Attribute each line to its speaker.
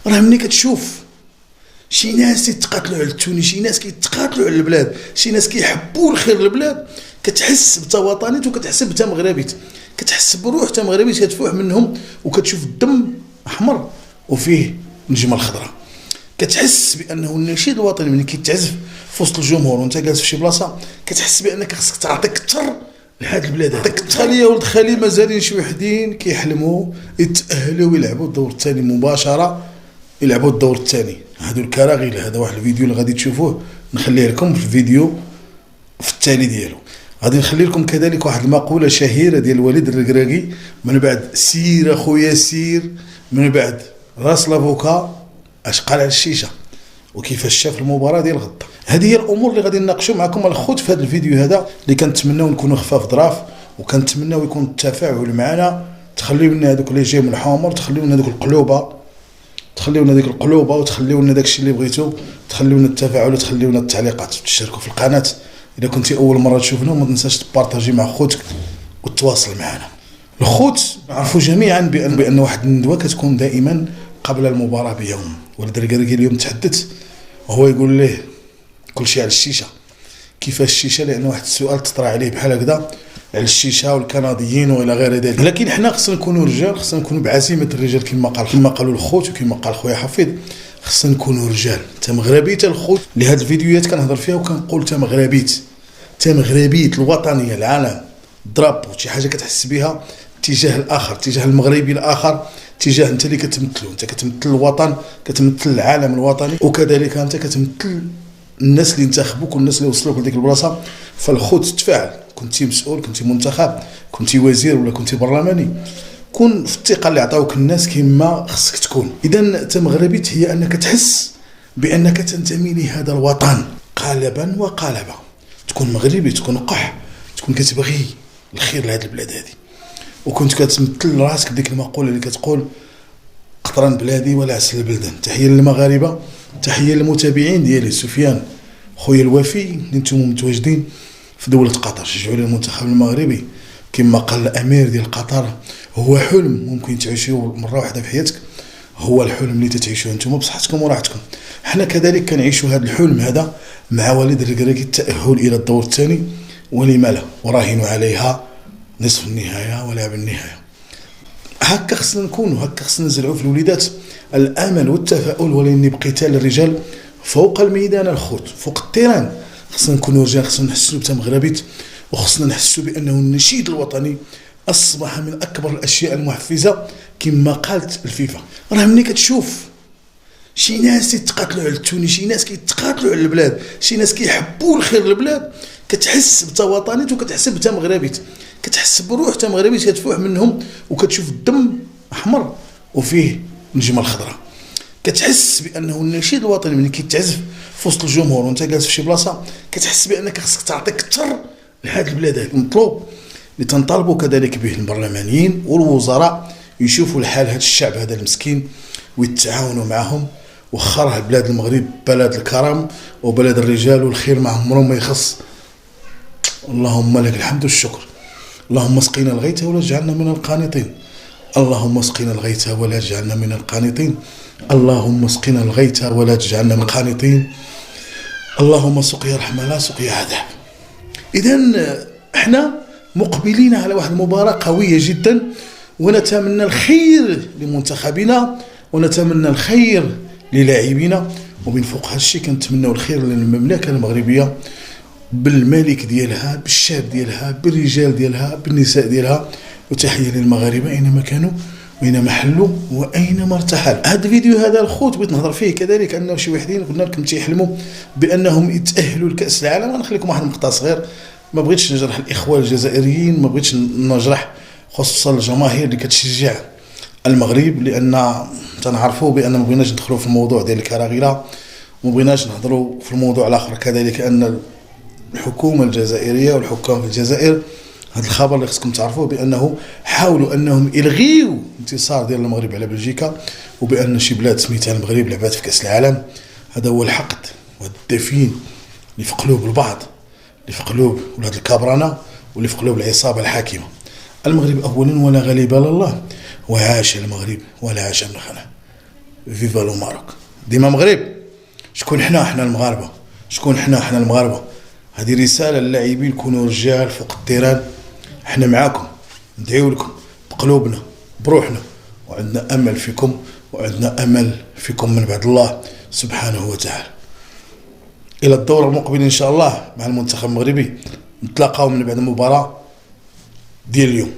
Speaker 1: راه ملي كتشوف شي ناس يتقاتلوا على التونس، شي ناس كيتقاتلوا على البلاد، شي ناس كيحبوا الخير للبلاد، كتحس بتا وطنيت وكتحس بتا مغربيت، كتحس بروح تا مغربيت كتفوح منهم، وكتشوف الدم احمر وفيه نجمه الخضراء. كتحس بانه النشيد الوطني ملي كيتعزف في وسط الجمهور وانت جالس في شي بلاصه، كتحس بانك خصك تعطي اكثر لهاد البلاد. هذاك خالي ولد خالي مازالين شي وحدين كيحلموا يتاهلوا ويلعبوا الدور الثاني مباشره، يلعبوا الدور الثاني. هادو الكراغيل، هذا واحد الفيديو اللي غادي تشوفوه نخليه لكم في الفيديو في التالي ديالو. غادي نخلي لكم كذلك واحد المقوله شهيره ديال الوليد الركراكي، من بعد سير اخويا سير، من بعد راس لافوكا اش قال على الشيشه وكيفاش شاف المباراه ديال غدا. هذه هي الامور اللي غادي نناقشوا معكم الخوت في هذا الفيديو هذا، اللي كنتمناو نكونوا خفاف ظراف، وكنتمناو يكون التفاعل معنا. تخليو لنا هذوك اللي جاي من الحمر، تخليو لنا هذوك القلوبه، تخليو لنا ديك القلوبه، وتخليو لنا داكشي اللي بغيتو، تخليو لنا التفاعل، وتخليو لنا التعليقات، وتشتركوا في القناه اذا كنتي اول مره تشوفنا، وما تنساش تبارطاجي مع خوتك وتتواصل معنا. الخوت نعرفوا جميعا بان واحد الندوه كتكون دائما قبل المباراه بيوم. ولد الركراكي اليوم تحدث وهو يقول ليه كل شيء على الشيشه. كيفاش الشيشه؟ لان واحد السؤال تطرح عليه بحال هكذا على الشيشه والكنديين والى غير ذلك. لكن حنا خصنا نكونوا رجال، خصنا نكونوا بعزيمه الرجال كما قالوا الخوت وكما قال خويا حفيظ. خصنا نكونوا رجال. تا مغربي تا الخوت لهاد الفيديوهات كنهضر فيها وكنقول تا مغربيت الوطنيه، العالم، درابو، شي حاجه كتحس بها تجاه الاخر، تجاه المغربي الاخر، تجاه انت اللي كتمثلو. انت كتمثل الوطن، كتمثل العالم الوطني، وكذلك انت كتمثل الناس اللي انتخبوك والناس اللي وصلوك لديك البلاصه. فالخوت تفاعل، كنتي مسؤول، كنتي منتخب، كنتي وزير ولا كنتي برلماني، كون في الثقه اللي عطاوك الناس كما خصك تكون. اذا انت مغربيت هي انك تحس بانك تنتمي لهذا الوطن قالبا وقالبا. تكون مغربي، تكون قح، تكون كتبغي الخير لهذه البلاد هذه، وكنت كتمثل راسك بديك المقوله اللي كتقول قطران بلادي ولا عسل البلدان. تحيه للمغاربه، تحيه للمتابعين ديالي. سفيان خويا الوفي اللي نتوما متواجدين في دوله قطر، شجعوا لي المنتخب المغربي. كما قال الامير ديال قطر، هو حلم ممكن تعيشوه مره واحده في حياتك، هو الحلم اللي تتعيشوه نتوما بصحتكم وراحتكم. حنا كذلك كنعيشوا هذا الحلم هذا مع وليد الركراكي، التاهل الى الدور الثاني، ولما لا، وراهنوا عليها نصف النهايه ولعب النهايه. هكا خصنا نكونوا، هكا خصنا نزرعوا في الوليدات الامل والتفاؤل، ولاني بقتال الرجال فوق الميدان الخوت، فوق التيران. خصنا نكونوا رجال، خصنا نحسوا بتا مغربيت، وخصنا نحسوا بانه النشيد الوطني اصبح من اكبر الاشياء المحفزه. كما قالت الفيفا، راه ملي كتشوف شي ناس يتقاتلوا على التونس، شي ناس كيتقاتلوا على البلاد، شي ناس كيحبوا الخير للبلاد، كتحس بتا وطنيت وكتحس بتا مغربيت، كتحس بروح تا مغربيت كتفوح منهم، وكتشوف الدم احمر وفيه نجمه الخضراء. كتحس بانه النشيد الوطني ملي كيتعزف في وسط الجمهور وانت جالس في شي بلاصه، كتحس بانك خصك تعطي اكثر لهذه البلاد هذه. المطلوب اللي تنطالبوا كذلك به البرلمانيين والوزراء يشوفوا الحال هذا الشعب هذا المسكين ويتعاونوا معهم. وخرها بلاد المغرب بلد الكرم وبلد الرجال، والخير ما عمرهم ما يخص. اللهم لك الحمد والشكر. اللهم اسقنا الغيث ولا تجعلنا من القانطين. اللهم اسقنا الغيث ولا تجعلنا من القانطين. اللهم اسقنا الغيث ولا تجعلنا من القانطين. اللهم سقيا رحمه لا سقيا عذاب. اذا احنا مقبلين على واحد المباراه قويه جدا، ونتمنى الخير لمنتخبنا، ونتمنى الخير للاعبينا، ومن فوق هذا الشيء كنتمنوا الخير للمملكه المغربيه بالملك ديالها، بالشعب ديالها، بالرجال ديالها، بالنساء ديالها. وتحيه للمغاربه اينما كانوا واينما حلوا واينما ارتحلوا. هذا الفيديو هذا الخوت بغيت نهضر فيه كذلك انه شي وحدين قلنا لكم تيحلموا بانهم يتاهلوا لكاس العالم. غنخلي لكم واحد المقطع صغير، ما بغيتش نجرح الاخوه الجزائريين، ما بغيتش نجرح خصوصا الجماهير اللي كتشجع المغرب، لان تنعرفوا بان ما بغيناش ندخلوا في الموضوع ديال الكراغيله، وما بغيناش نهضروا في الموضوع الاخر كذلك ان الحكومه الجزائريه والحكام في الجزائر، هذا الخبر اللي خصكم تعرفوه بانه حاولوا انهم يلغيوا انتصار ديال المغرب على بلجيكا، وبان شي بلاد سميتها المغرب لعبات في كاس العالم. هذا هو الحقد والدفين اللي في قلوب البعض، اللي في قلوب ولاد الكابرانه، واللي في قلوب العصابه الحاكمه. المغرب اولا ولا غالب على الله، وعاش المغرب ولا عاش ابن خانه. فيفا لو ماروك. ديما مغرب. شكون حنا المغاربه، شكون حنا المغاربه. هذه رساله للاعبين، كونوا رجال فوق التيران. حنا معاكم، ندعيو لكم بقلوبنا بروحنا، وعندنا امل فيكم، وعندنا امل فيكم من بعد الله سبحانه وتعالى. الى الدور المقبل ان شاء الله مع المنتخب المغربي، نتلاقاو من بعد المباراه ديال اليوم.